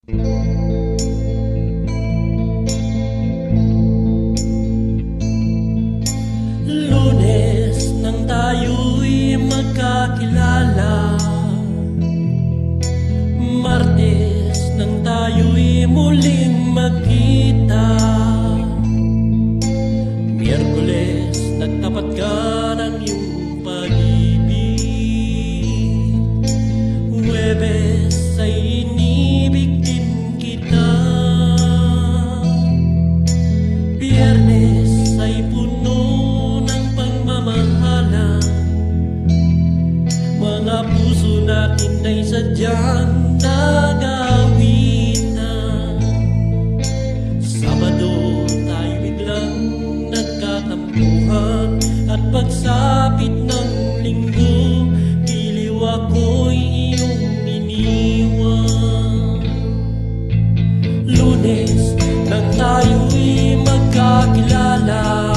Lunes nang tayo'y magkakilala, Martes nang tayo'y muling magkita, Miyerkules nagtapat ka ng iyong pag-ibig, Huwebes ay inibig din kita, Biyernes ay puno ng pagmamahalan, mga puso natin ay sadyang nagawitan. Sabado tayo biglang nagkatampuhan, at pagsapit ng linggo, giliw ako'y iyong iniwan. Lunes nang tayo'y magkakilala,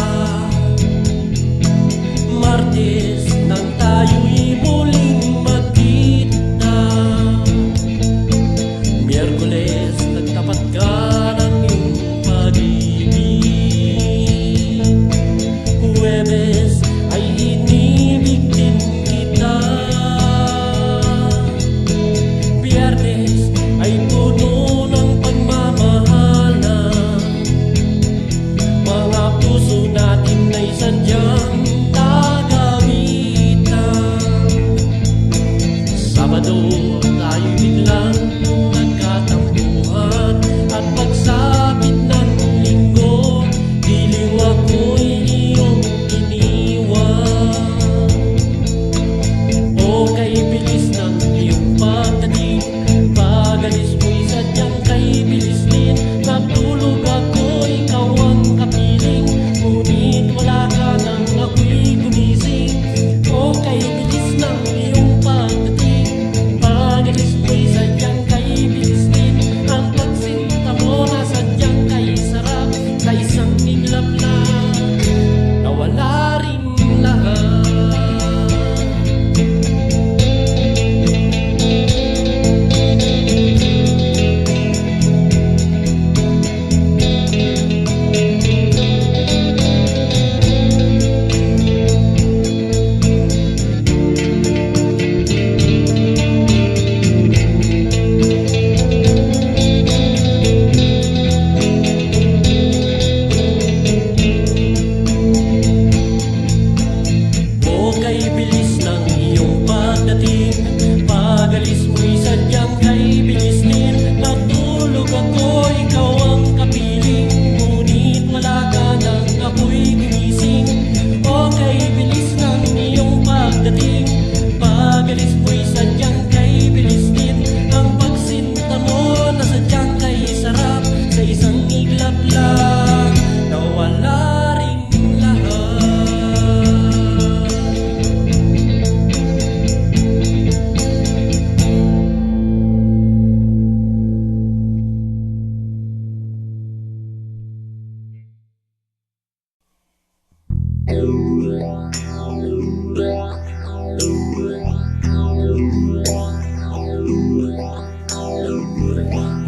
Martes nang tayo'y muling magkita, Miyerkules nagtapat ka ng iyong pag-ibig, Huwebes ay inibig din kita, Biyernes ay puno ng pagmamahalan, mga puso natin ay sadyang nagawitan. Sabado tayo'y biglang nagkatampuhan, at pagsapit ng linggo, giliw ako'y iyong iniwan. O kay bilis ng iyong pagdating, pag-alis mo'y sadyang kay bilis din. Natulog ako, ikaw ang kapiling, ngunit wala ka nang ako'y gumising. O kay bilis ng iyong pagdating, pag-alis mo'y sadyang kay bilis din. Ang pagsinta mo na sadyang kay sarap, sa isang iglap lang nawala rin lahat. O kay bilis ng iyong pagdating, pag-alis mo'y sadyang kay bilis din. Natulog ako, ikaw ang kapiling, ngunit wala ka nang ako'y gumising. O kay bilis ng iyong pagdating, pag-alis mo'y sadyang kay bilis din. Ang pagsinta mo na sadyang kay sarap, sa isang iglap lang nawala rin lahat.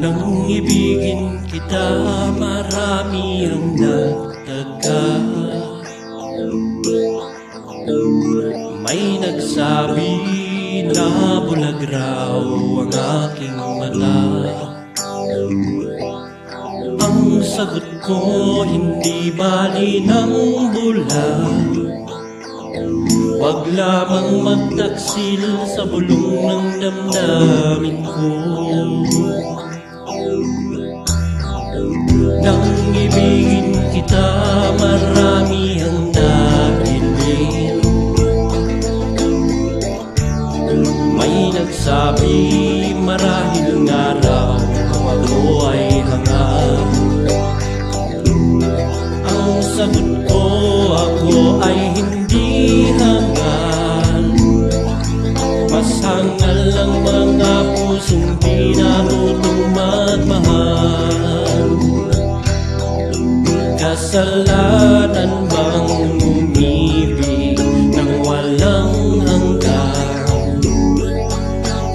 Nang ibigin kita, marami ang nagtaka. May nagsabi na bulag raw ang aking mata. Ang sagot ko, hindi bali ng bulag, wag lamang magtaksil sa bulong ng damdamin ko. Nang ibigin kita, marami ang nahiling. May nagsabi, marahil nga raw kung ako ay hangad. Ang sagot ko, ako ay hindi hangad. Pasangal ang mga pusong di natutong magmahal. Kasalanan bang umibig nang walang hanggan?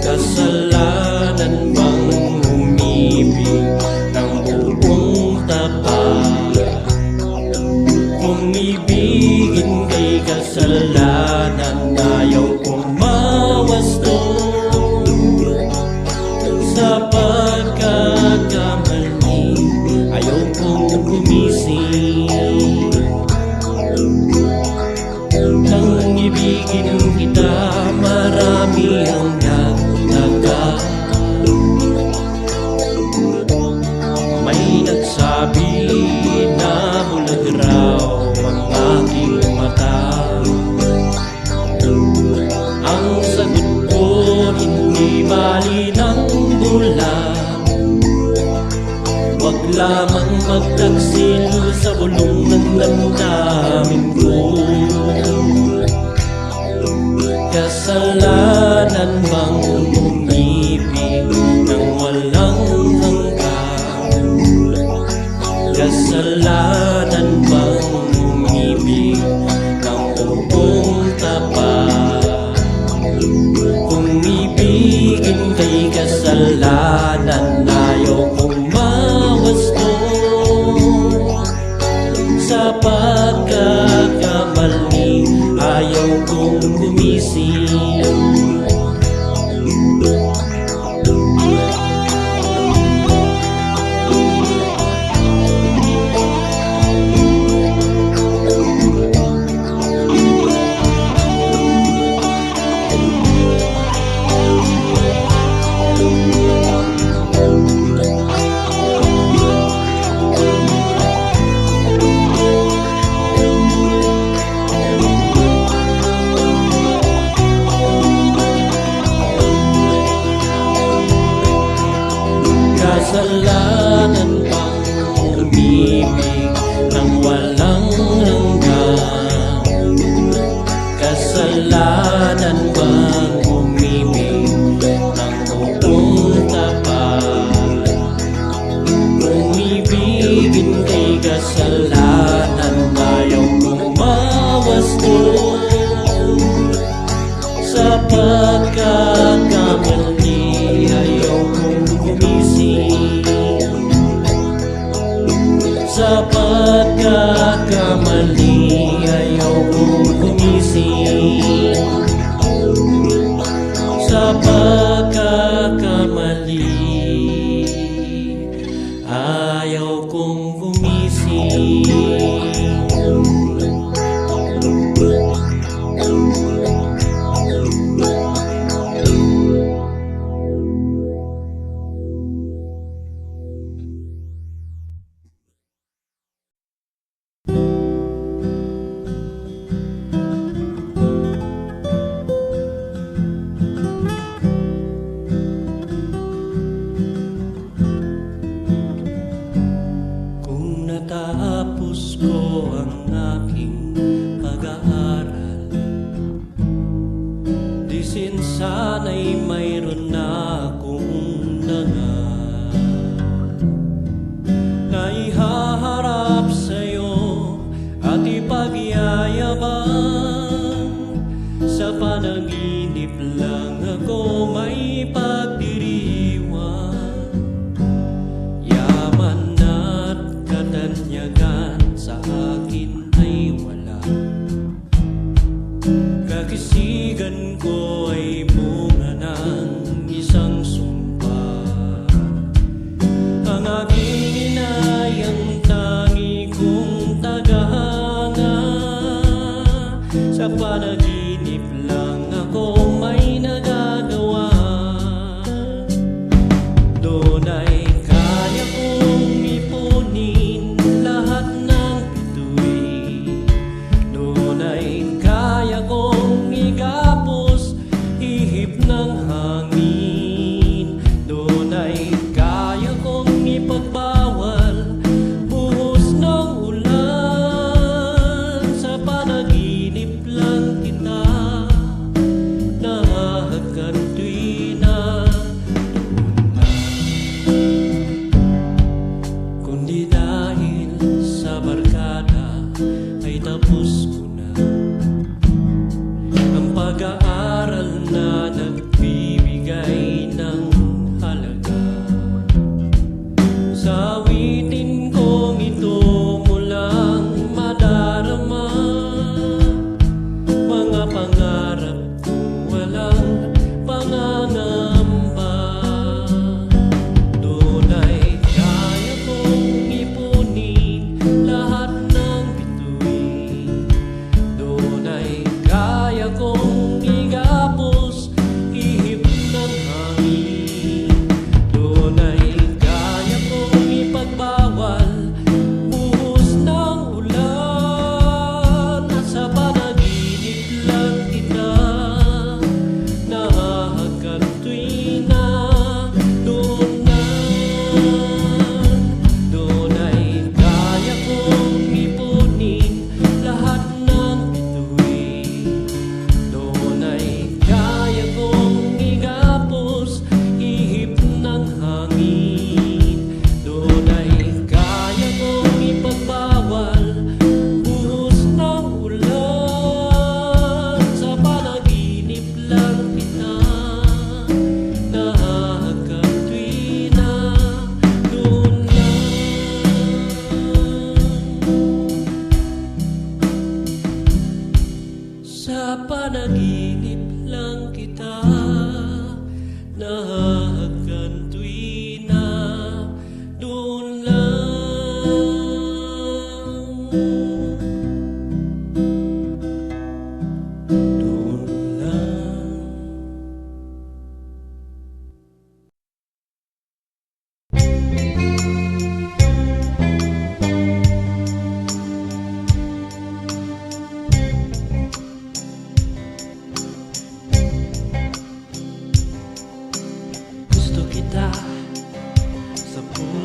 Kasalanan bang umibig Sa pagkakamali, ayaw kong gumising. Nang ibigin kita, marami ang nagtaka. May nagsabi na bulag raw ang aking mata. Ang sagot ko, hindi bali ng bulag. Wag lamang magtaksil sa bulong ng damdamin ko. Kasalanan bang umibig ng walang hanggan? Kasalanan bang umibig ng buong tapat? Kung ibigin kay kasalanan, ayaw kong mawasto. Sa pagkakamali, ayaw kong gumising. Kasalanan bang umibig ng walang hanggan? Kasalanan bang umibig ng buong tapat? Kung ibigin kay kasalanan, ayaw kong mawasto. Sa pagkakamali, ayaw kong gumising. Sa pagkakamali, ayaw kong gumising. Sa pagkakamali, ayaw kong gumising. Natapos ko ang aking pag-aaral, di sana'y mayroon na akong dangal na ihaharap sa'yo at ipagyayabang. Sa panaginip lang ako may pagdiriwang. Yaman at katanyagan sa akin ay wala. Kakisigan ko ay bunga ng isang sumpa. Ang aking inayang tangi kong tagahanga. Sa panaginip lang ako may nagagawa. Doon ay kaya kong ipunin lahat ng bituin. Doon ay kaya kong igapos ihip ng hangin. Doon ay kaya kong ipagbawal buhos ng ulan. Sa panaginip lang kita nahahagkan tuwi na kundi dahil sa barkada ay tapos ko na ang pag-aaral na nagbibigay ng halaga. Sa awitin kong ito mo lang madarama mga pangarap kong walang pangangamba.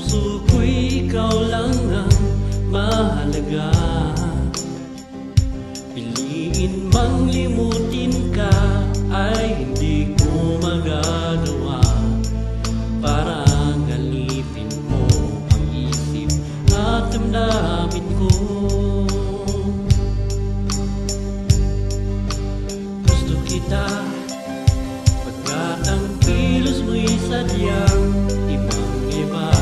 puso ko'y ikaw lang ang mahalaga. Piliin mang limutin ka ay hindi ko magagawa. Parang alipin mo ang isip at damdamin ko. Gusto kita pagkat ang kilos mo'y sadyang ibang-iba.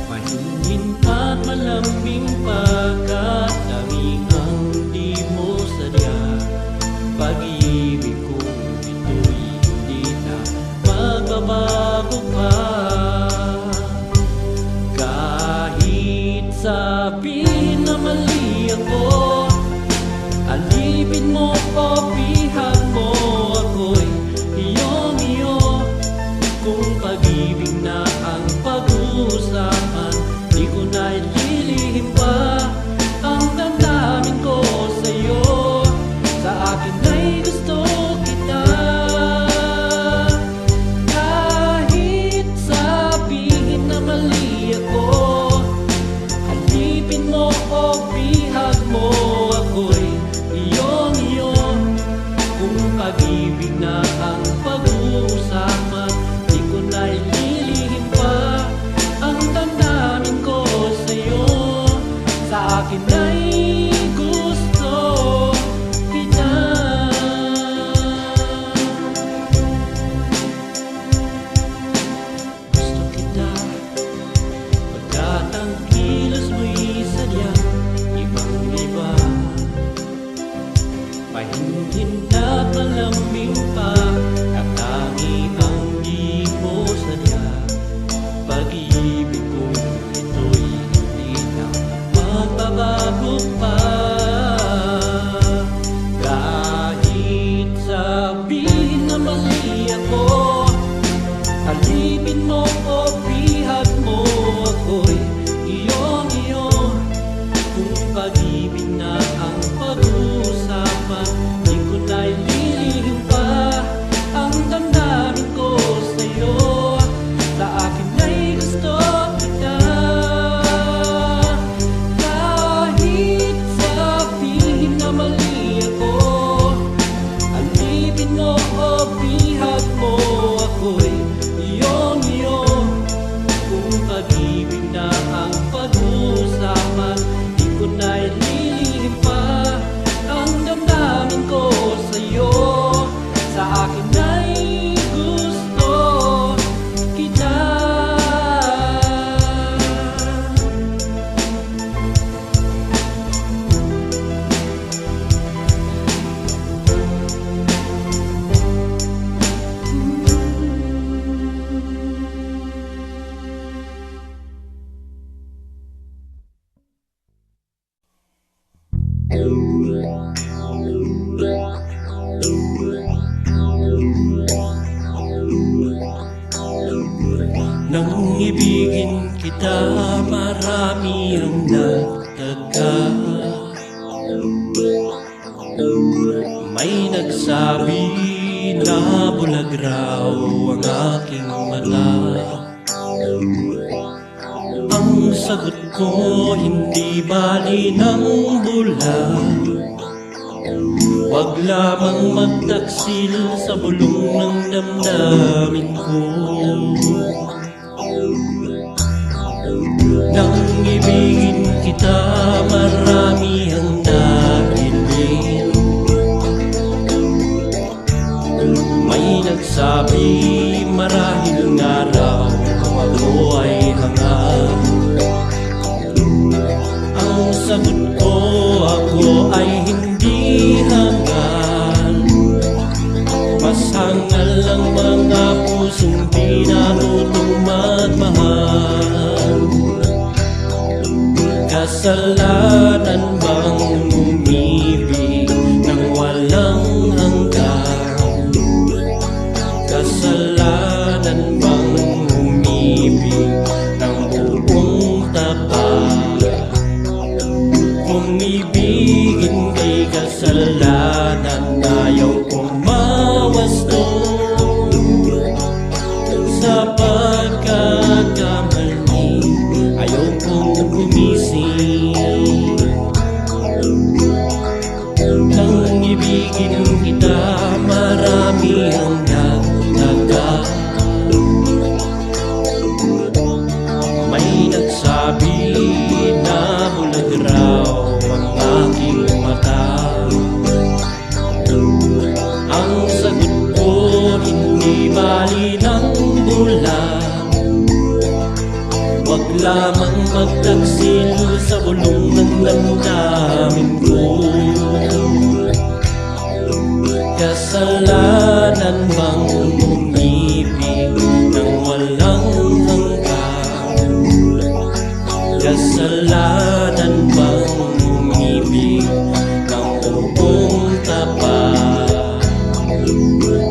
Mahinhin at malambing pagkat dami ang di mo sadya. Pag-ibig kong ito'y hindi na magbabago pa. Kahit sabihin na mali ako, alipin mo o bihag mo, ako'y iyong-iyo. Kung pag-ibig na ang pag-uusapan, di ko na ililihim pa ang damdamin ko sa'yo. Sa akin ay gusto kita. Kahit sabihin na mali ako, alipin mo o bihag mo, ako'y iyong-iyo. Kung pag-ibig na ang pag-uusapan, di ko na ililihim pa ang damdamin ko sa'yo. Sa akin ay gusto kita. Gusto kita pagkat ang kilos mo'y sadyang ibang-iba. Mahinhin at malambing pa at tangi ang di mo sadya. Pag-ibig kong ito'y hindi na magbabago pa. Kahit sabihin na mali ako, alipin mo o bihag mo, ako'y iyong-iyo. Kung pag-ibig na ang pag-uusapan, di ko na ililihim pa ang damdamin ko sa'yo. Sa akin ay gusto kita. Kahit sabihin na mali ako, alipin mo o bihag mo, ako'y iyong-iyo. Kung pag-ibig na ang pag-uusapan, di ko na ililihim pa ang damdamin ko sa'yo. Sa akin ay gusto kita. Nang ibigin kita, marami ang nagtaka. May nagsabi na bulag raw ang aking mata. Ang sagot ko, hindi bali ng bulag. Wag lamang magtaksil sa bulong ng damdamin ko. Nang ibigin kita, marami ang nakinig. May nagsabi, marahil nga raw kung ako ay hangad. Ang sagot ko, ako ay hindi hangal. Mas hangal ang mga pusong di natutong magmahal. Kasalanan bang umibig nang walang hanggan? Kasalanan bang umibig nang buong tapat? Kung ibigin kay kasalanan, ayaw kong mawasto, sapagkat lang. Wag lamang magtaksil sa bulong ng damdamin ko. Kasalanan bang umibig ng walang hanggan? Kasalanan bang umibig ng buong tapat?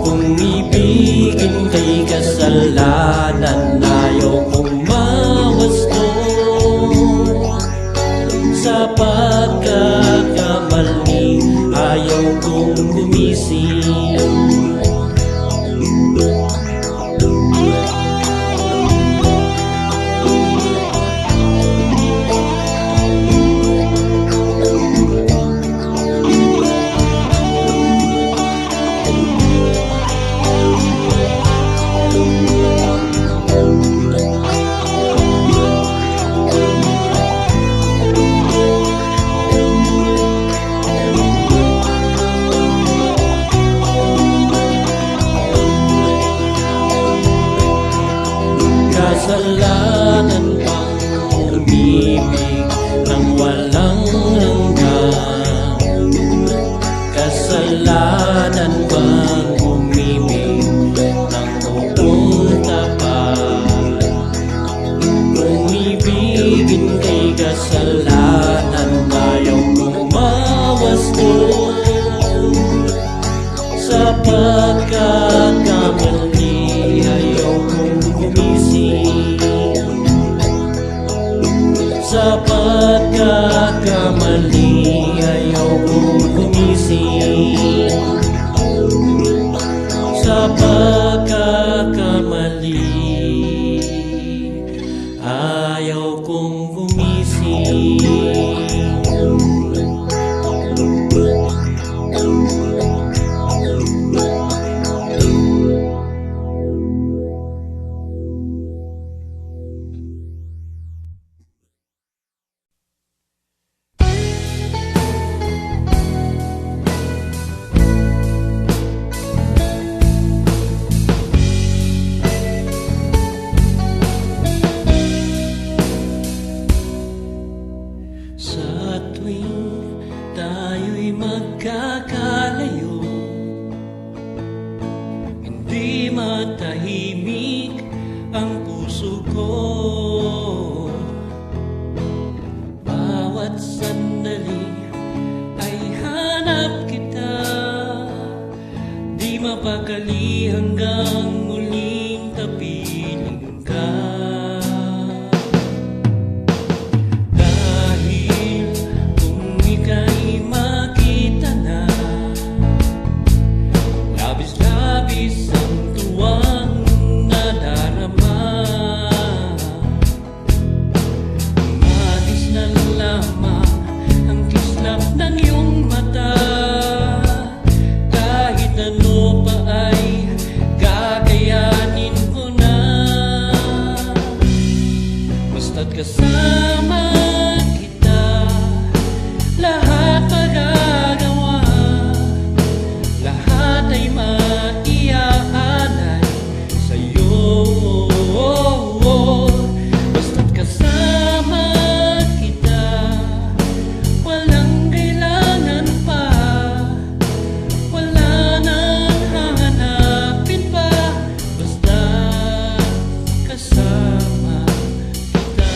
Kung ibigin kay kasalanan, ayaw kong mawasto sa pagkakamali, ayaw kong gumising. Kasalanan bang umibig ng walang hanggan? Kasalanan bang umibig ng buong tapat? Kung ibigin kay kasalanan, ayaw kong mawasto sa pagkakamali, ayaw kong gumising. Sa pagkakamali, ayaw kong gumising. Sa pagkakamali, ayaw kong gumising. Sa tuwing tayo'y magkakalayo, hindi matahimik ang puso ko. Bawat sandali ay hanap kita, di mapakali hanggang muling tapiling ka. Kasama kita, lahat magagawa, lahat ay maiaalay sa'yo. Basta't kasama kita, walang kailangan pa, wala nang hahanapin pa, basta kasama kita.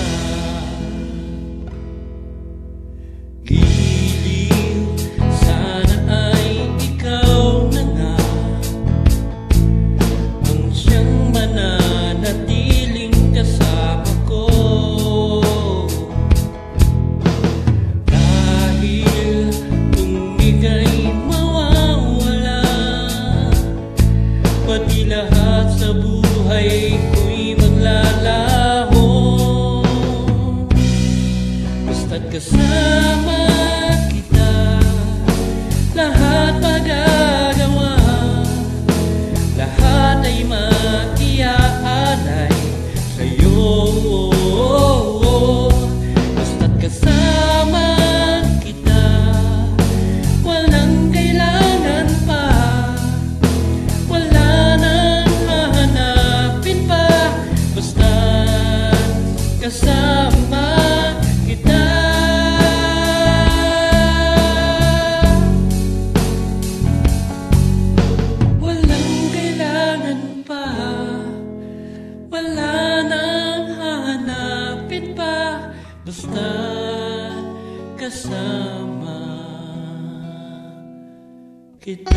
malapit pa, basta kasama kita.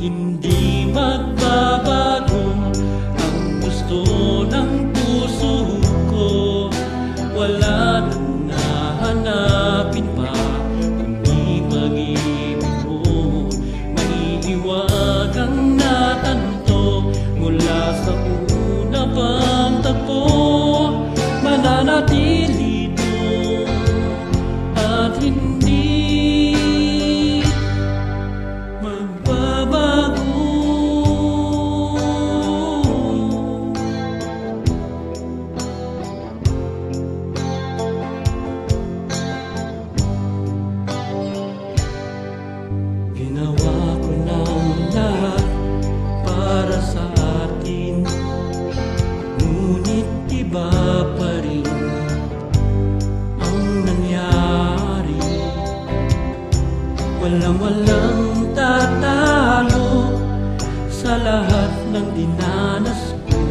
Hindi magbabago ang lahat ng dinanas ko,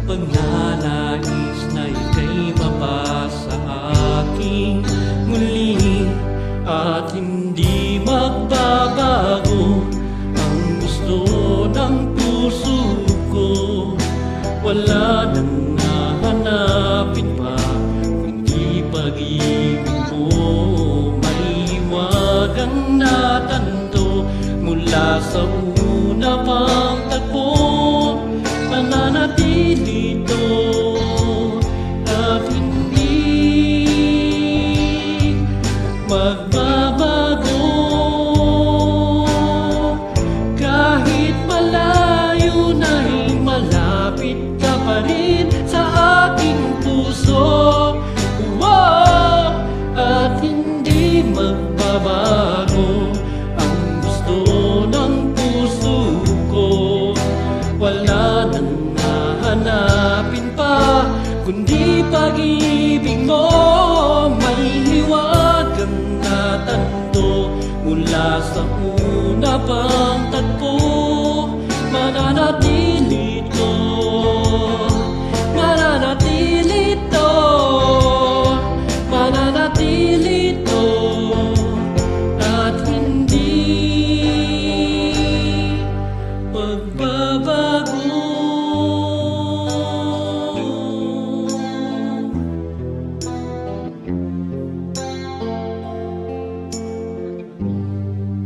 pagnanais na ika'y mapasa aking muli, at hindi magbabago ang gusto ng puso ko. Wala nang nahanapin pa kundi pag-ibig mo. May hiwagang natanto mula sa una pang tagpo, mananatili ito at hindi magbabago. Kahit malayo na'y malapit ka pa rin sa aking puso. Wow! At hindi magbabago ang gusto ng puso ko. Wala nang nahanapin pa kundi pag-ibig mo. May hiwagang natanto mula sa una pang tagpo, mananatili ito, mananatili ito, mananatili ito, at hindi magbabago.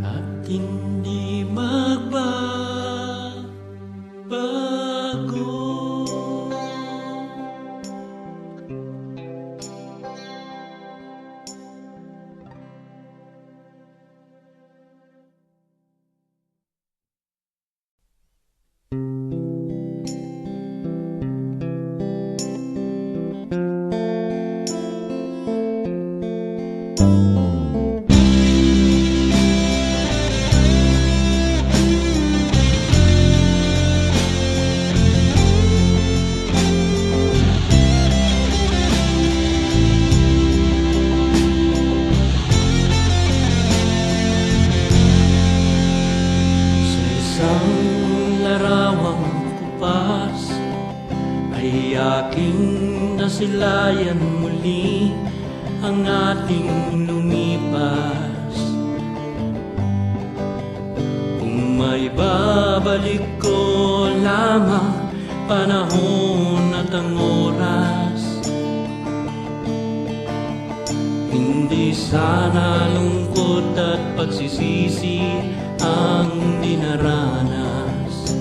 At hindi magbabago. Isang larawang kupas ay aking nasilayan muli ang ating lumipas. Kung may babalik ko lamang panahon at ang oras, hindi sana lungkot at pagsisisi ang dinaranas.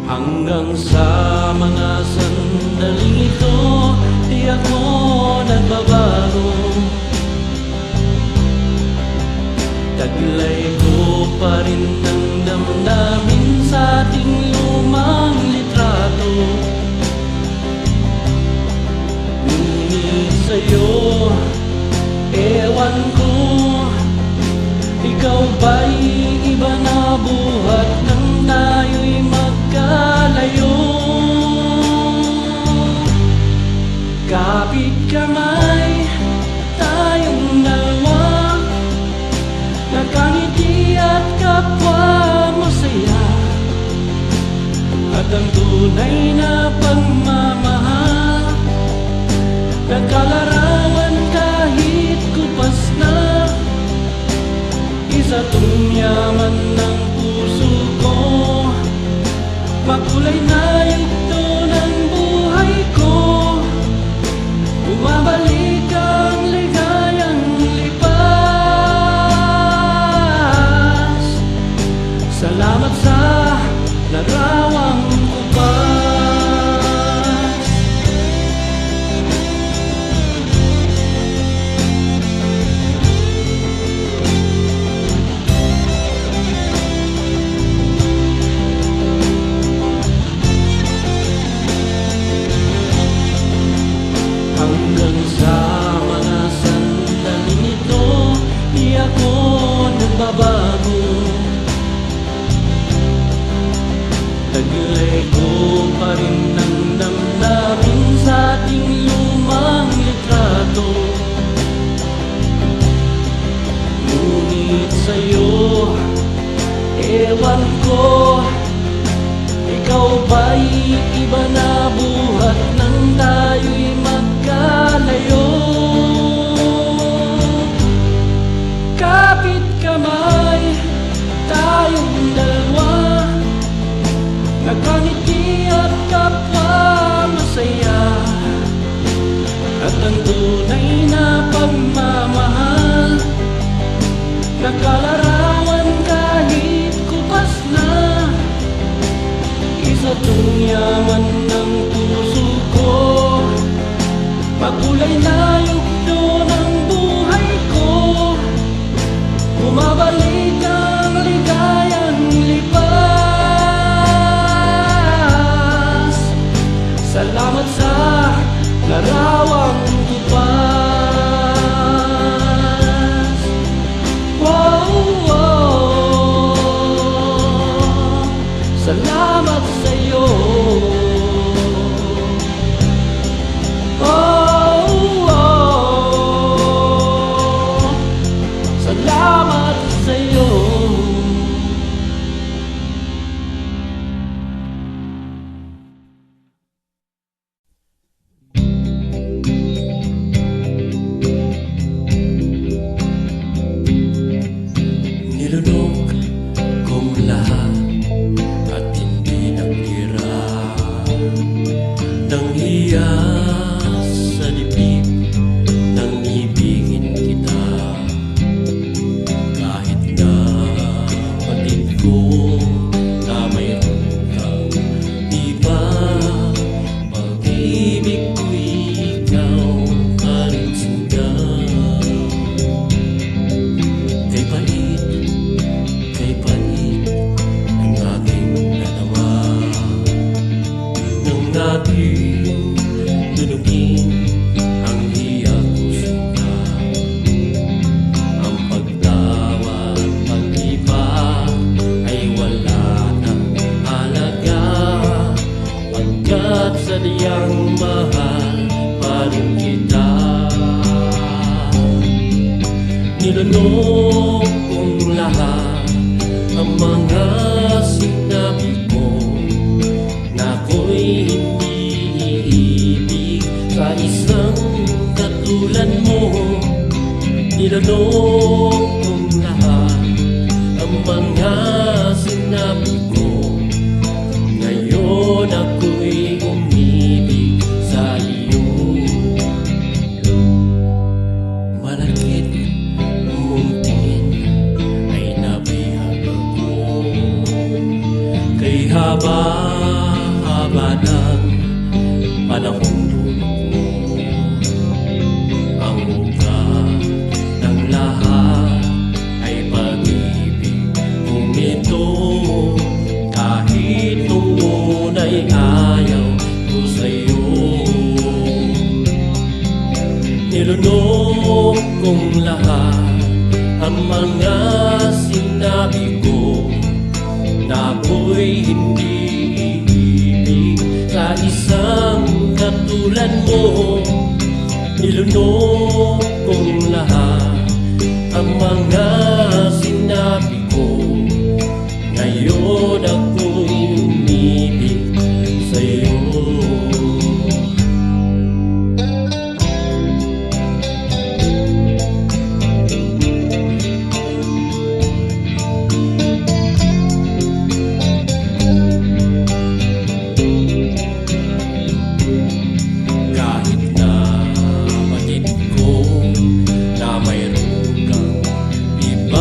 Hanggang sa mga sandaling ito, di ako nagbabago. Taglay ko pa rin ang damdamin sa ating lumang litrato. Ngunit sa'yo, ewan ko, ikaw ba'y iba na buhat nang tayo'y magkalayo? Kapit kamay tayong dalawa, nakangiti at kapwa masaya, at ang tunay na pagmamahal, nagkalarawan kahit kupas na. Isa tong yaman ng puso ko, makulay na yugto ng buhay ko. Bumabalik ang ligayang lipas. Salamat sa larawang kupas. Hanggang sa mga sandaling ito, di ako nagbabago. Taglay ko pa rin ang damdamin sa ating lumang litrato. Ngunit sa'yo, Ewan ko, ikaw ba'y iba na buhat nang tayo'y magkalayo? Kapit kamay, tayong dalawa, nakangiti at kapwa masaya. At ang tunay na pagmamahal, nakalarawan kahit kupas na. Isa tong yaman ng puso ko, pagkulay na yugto ng buhay ko. Bumabalik ang ligayang lipas. Salamat sa larawang tupas. Wow, wow. Salamat sa'yo. Oh, oh. Salamat sa'yo. Nilunok kong lahat at hindi nagtira nang hiya sa dibdib nang ibigin kita. Kahit na patid ko na mayroon kang iba, pag-ibig ko'y ikaw pa rin singgah. Kay pait ang aking nanawa, nang aking dunugin ang hiya ko sinta. Ang pagtawa at pag-iba ay wala nang halaga, pagkat sadyang mahal pa rin kita. Nilunok kong lahat ang mga sinabi ko, na ako'y hindi iibig sa isang katulad mo. Nilunok kong lahat ang mga sinabi ko, ngayon ako'y umibig sa iyo. Malakit mong tingin ay nabihag ako, kay haba-haba ng panahong dulog mo. Ang ugat ng lahat ay pag-ibig kung ito, kahit noon ay ayaw ko sa'yo. Nilunok kong lahat ang mga sinabi ko, na ako'y hindi iibig sa isang katulad mo. Nilunok kong lahat ang mga sinabi ko, ngayon ako'y umibig sa'yo. Kahit na patid ko na mayroon kang iba,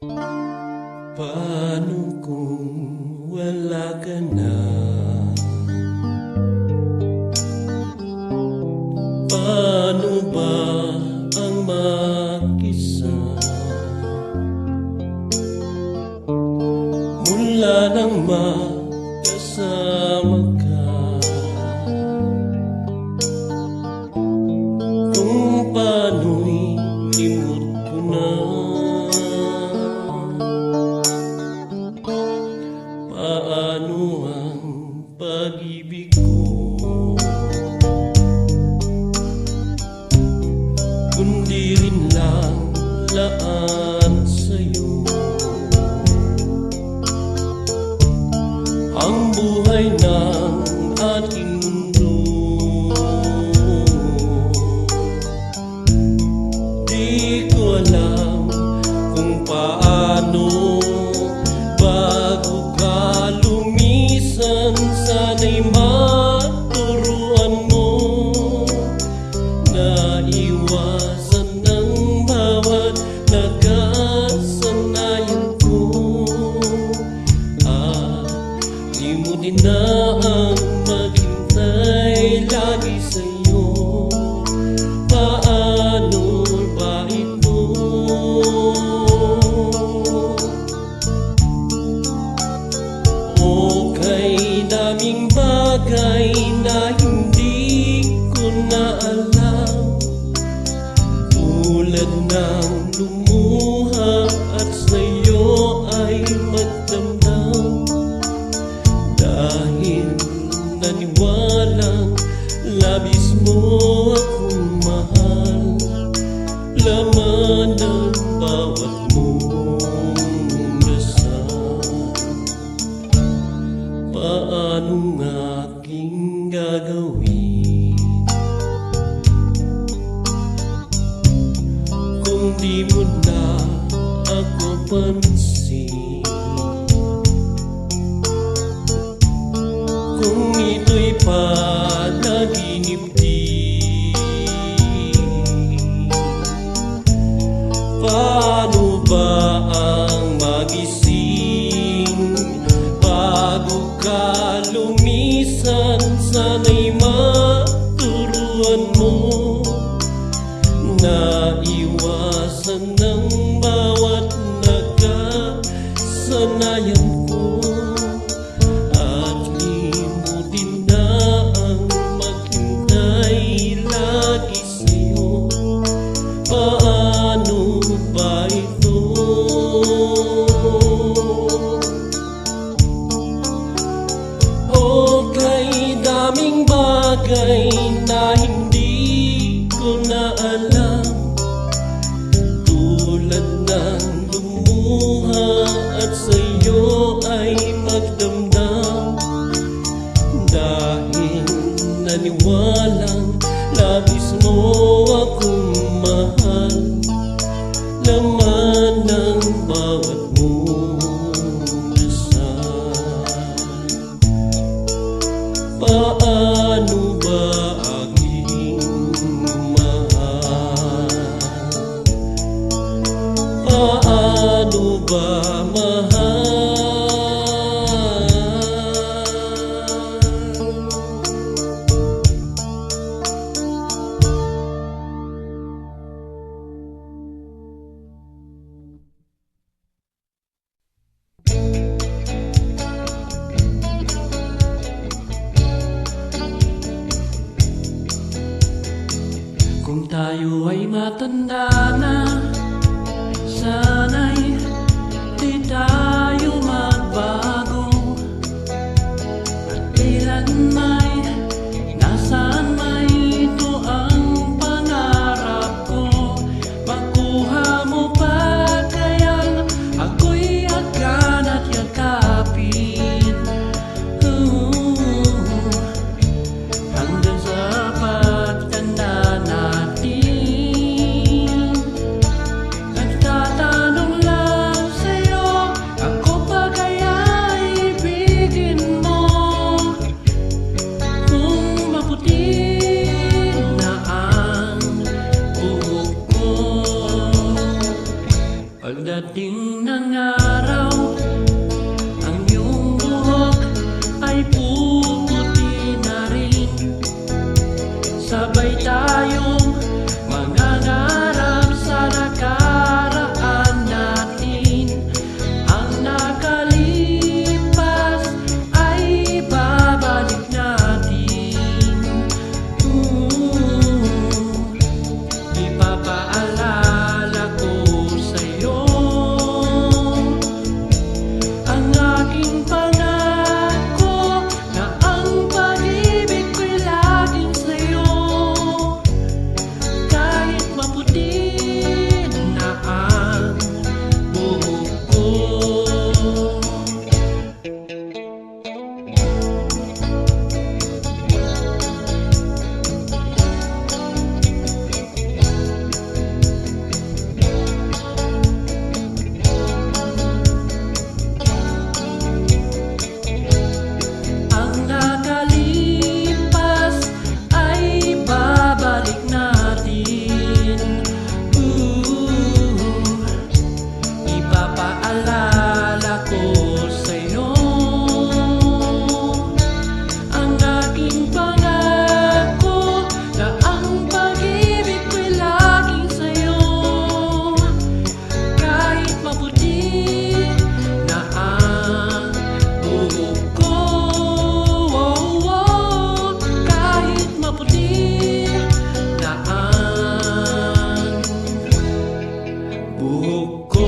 Paano kung wala ka na? Paano ba ang mag-isa? Mula nang magkasama ka, kung paano'y limot ko na. Paano ang pag-ibig ko, kundi rin lang laan sa'yo. Ang buhay ng ating mundo, di ko alam kung paano. Bago ka lumisan, sana'y maturuan mo na iwasan ng bawat nakasanayan ko. Limutin na ang maghintay lagi sa'yo. Paano ba ito? Okay, daming bagay na hindi ko na alam, tulad ng lumuha at sa'yo ay magdamdam. Dahil naniwalang labis mo akong mahal, laman ng bawat mong dasal. Paanong aking gagawin kung di mo na ako pansin? Kung ito'y panaginip din, paano ba ang magising? Bago ka lumisan, sana'y maturuan mo na iwasan ng bawat nakasanayan ko. At limutin na ang maghintay lagi sa'yo. Paano ba ito? Okay, daming bagay na hindi ko na alam, tulad ng lumuha at sa'yo ay magdamdam. Dahil naniwalang labis mo akong mahal, laman ng bawat mong dasal. Paano ba aking mahal? Paano ba mahal? Kung tayo ay matanda na, sana'y di tayo magbago. At kailan may, nasaan may, ito ang pangarap ko. Makuha mo pa kayang ako'y agad at yakapin, hanggang sa pagtanda natin. Pagdating ng araw, ang iyong buhok ay puputi na rin. Sabay tayong mangangarap sa nakaraan natin. Ang nakalipas ay babalik natin. Ipapaalala ko sa'yo ang aking pangako na ang pag-ibig ko'y laging sa'yo. Kahit maputi na ang buhok ko. Ang nakalipas ay babalik natin. Ipapaalala ko sa'yo ang aking pangako na ang pag-ibig ko'y laging sa'yo. Kahit maputi na ang buhok ko, kahit maputi na ang buhok ko.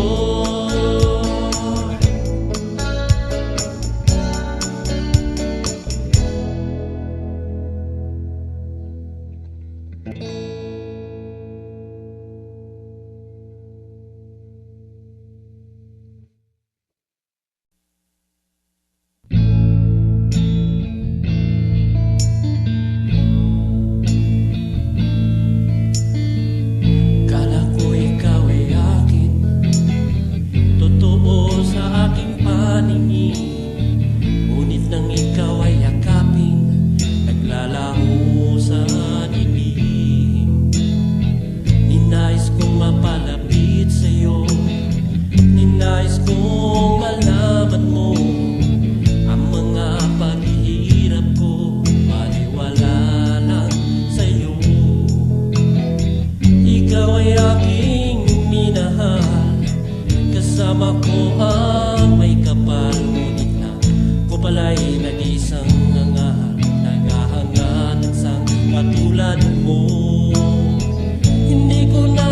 Kala ko ikaw ay akin, totoo sa aking paningin. Ngunit nang ikaw ay yakapin, naglalaho sa dilim. Ninais kong mapalapit sa'yo, ninais kong malaman mo ang mga paghihirap ko, baliwala lang sa'yo. Ikaw ay aking minahal, kasama ko ang may kapal. Ngunit na ko pala'y nag-isang hangal, naghahangat at sang katulad mo. Hindi ko na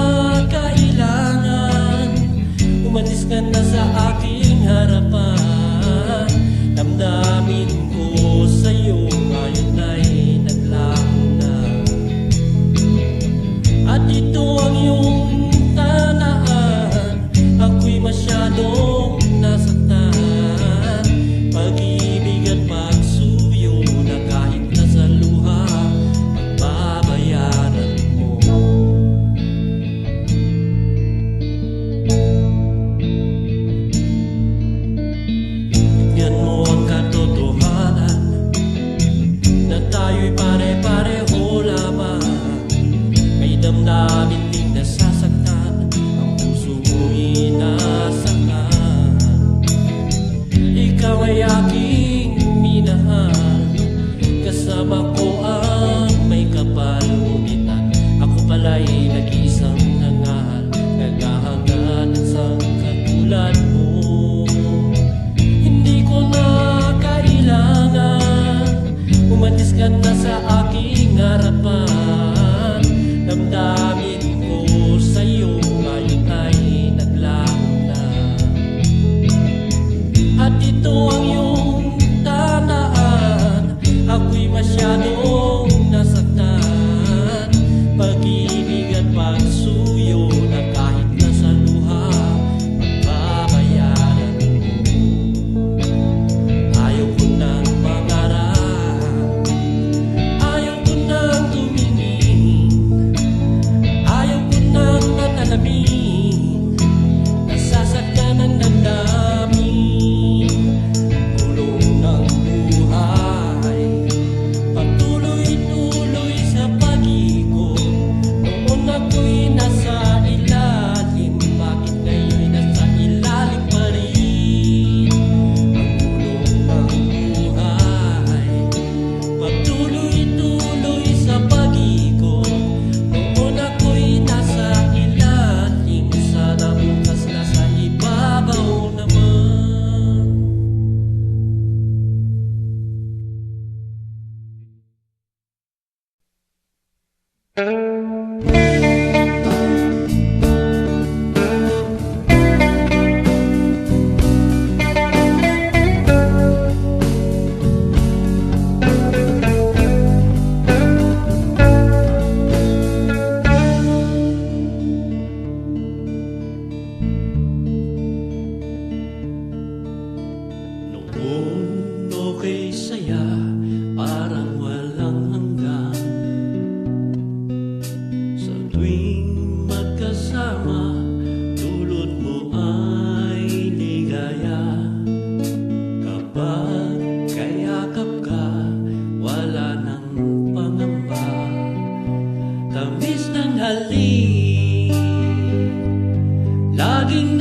kailangan umalis ka na sa aking harapan. Damdamin ko sa'yo ngayon ay naglaho na. At ito ang iyong tanahan, ako'y masyadong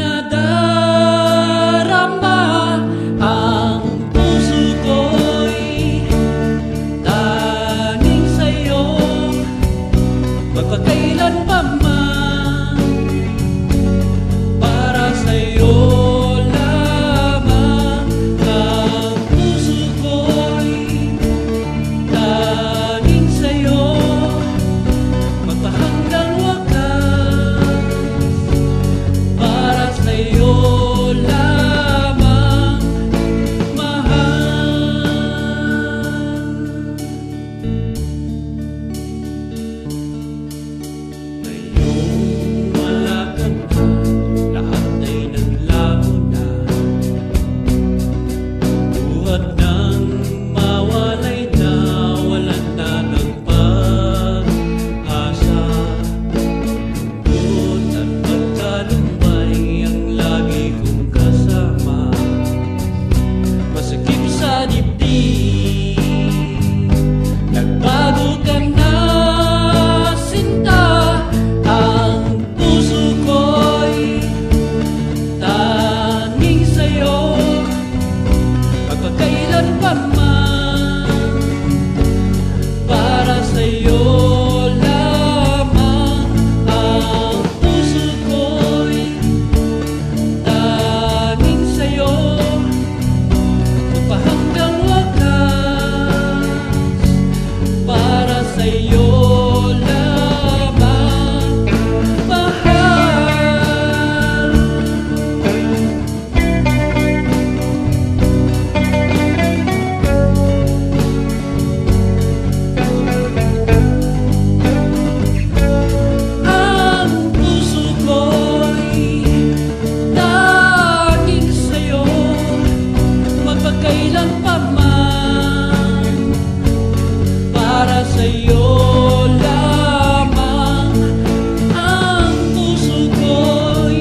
nadarama. Ang puso ko'y tanging sa'yo, magpakailan pa man. Para sa'yo lamang. Ang puso ko'y tanging sa'yo, magpahanggang wakas. Para sa'yo lamang, mahal. Ngayong wala ka na, lahat ay naglaho na. Buhat ng mawalay na, walang na ng pag-asa. Lungkot at pagkalumbay ang lagi kong kasama. Masakit sa dibdib, nagbago ka na, sinta. Ang puso ko'y tanging sa'yo, magpakailan pa man. Para sa'yo lamang. Ang puso ko'y tanging sa'yo, magpahanggang wakas. Para sa'yo lamang, mahal. Ang puso ko'y tanging sa'yo, magpakailan pa man. Para sa'yo lamang. Ang puso ko'y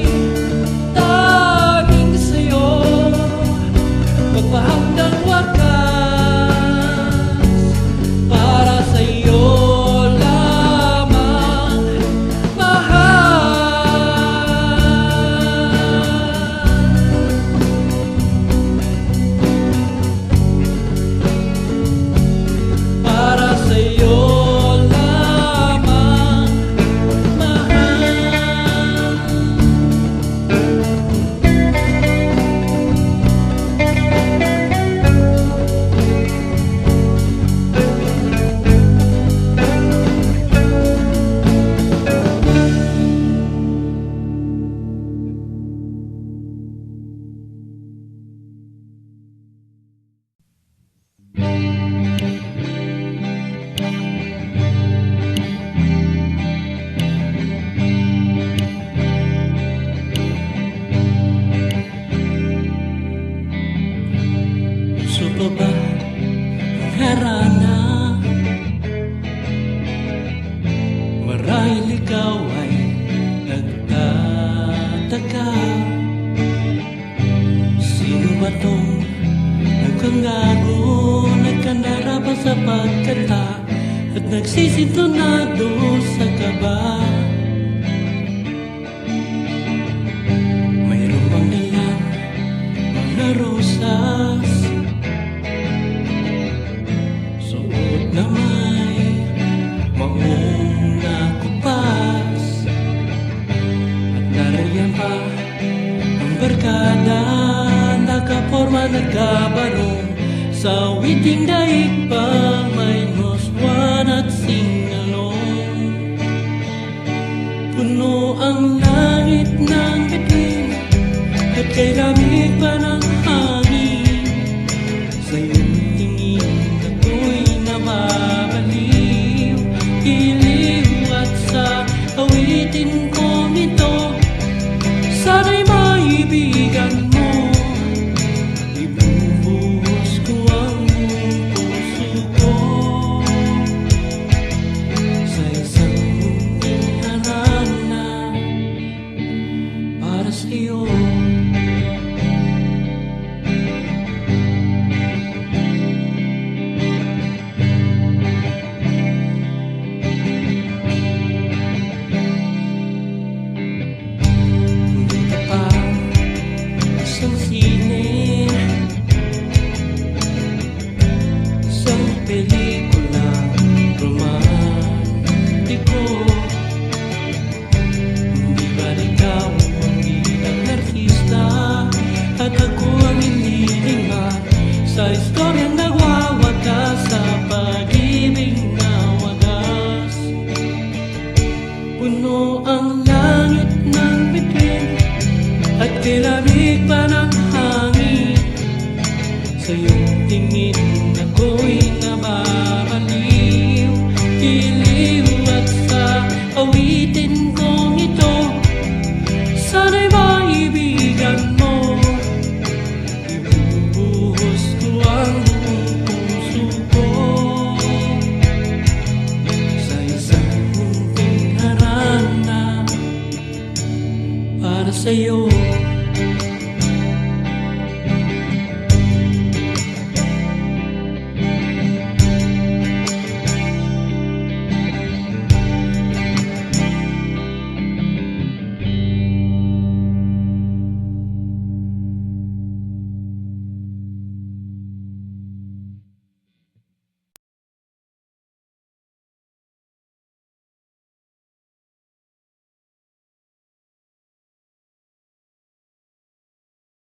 tanging sa'yo, magpahanggang wakas. Para sa'yo lamang, mahal. Para sa'yo lamang, mahal. Gusto pa ba ang harana? Marahil ikaw ay nagtataka. Sino ba tong nagkanggago, nagkandarapa sa pagkanta at nagsisintonado sa kaba? Mayroon bang dalang mga rosas, suot na may maong nakupas, at nariyan pa ang barkada, nakaporma, nagkabarong sa witing daig pa, may noswan at singalong. Puno ang langit ng bituin at kay lamig pa ng hangin. Sa iyong tingin ako'y nababaliw, iliw at sa awitin ko nito, sana'y maibigan mo. Ibubuhos ko ang puso ko sa isang munting harana para sa'yo. Hindi ka pa halik pa ng hangin sa iyong tingin